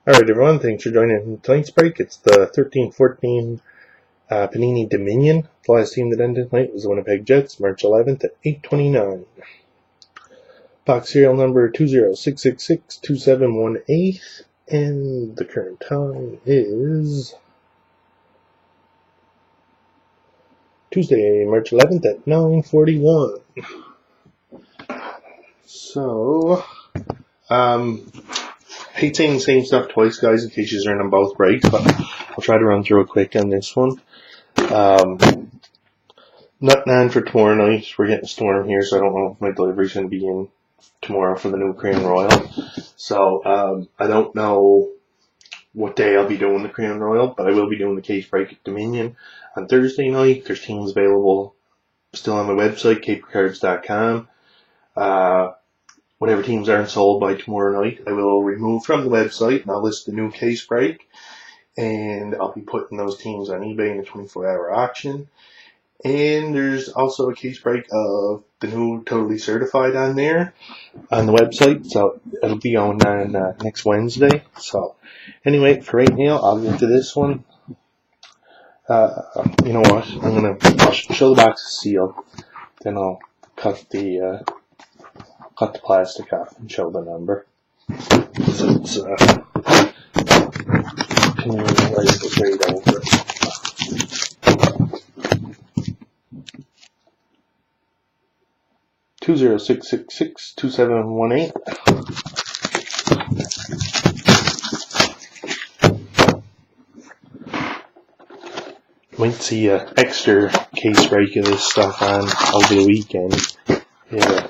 Alright everyone, thanks for joining tonight's break. It's the 13-14 Panini Dominion. The last team that ended tonight was the Winnipeg Jets, March 11th at 8:29. Box serial number 206662718, and the current time is Tuesday, March 11th at 9:41. So, I hate saying the same stuff twice, guys, in case you're in them both right, but I'll try to run through it quick on this one. Not none for tomorrow night. We're getting a storm here, so I don't know if my delivery's going to be in tomorrow for the new Crown Royal. So, I don't know what day I'll be doing the Crown Royal, but I will be doing the case break at Dominion on Thursday night. There's teams available still on my website, capercards.com. Whatever teams aren't sold by tomorrow night, I will remove from the website, and I'll list the new case break, and I'll be putting those teams on eBay in a 24-hour auction. And there's also a case break of the new Totally Certified on there on the website, so it'll be on next Wednesday. So anyway, for right now, I'll get to this one. You know what? I'll show the box sealed, then I'll cut the plastic off and show the number. So it's right over. 206662718. Might see an extra case break of this stuff on over the weekend. Yeah,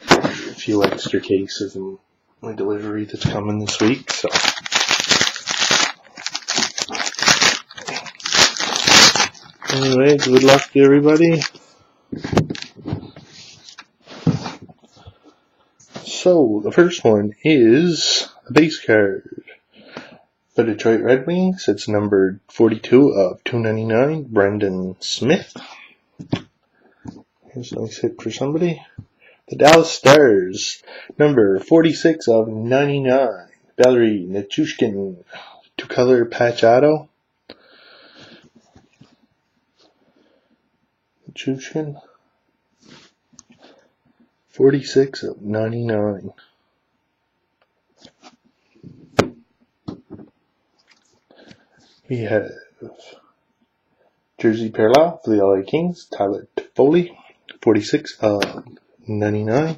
a few extra cases in my delivery that's coming this week. So, anyway, good luck to everybody. So, the first one is a base card. The Detroit Red Wings, it's numbered 42 of 299, Brendan Smith. Here's a nice hit for somebody. The Dallas Stars, number 46 of 99, Valerie Nichushkin, two-color patch auto. Nichushkin, 46 of 99. We have Jersey Parallel for the LA Kings, Tyler Toffoli, 46 of 99.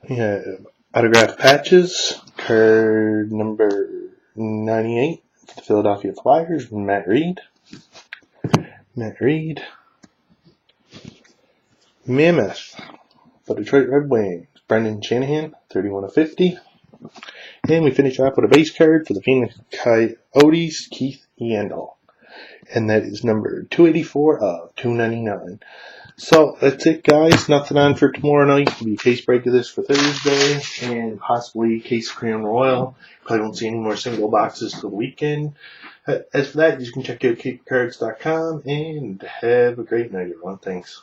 We have autograph patches, card number 98 for the Philadelphia Flyers, Matt Reed. Mammoth for Detroit Red Wings, Brendan Shanahan, 31 of 50. And we finish off with a base card for the Phoenix Coyotes, Keith Yandel. And that is number 284 of 299. So that's it, guys. Nothing on for tomorrow night. There'll be a case break of this for Thursday, and possibly a case of Crown Royal. Probably won't see any more single boxes till the weekend. As for that, you can check out capercards.com, and have a great night, everyone. Thanks.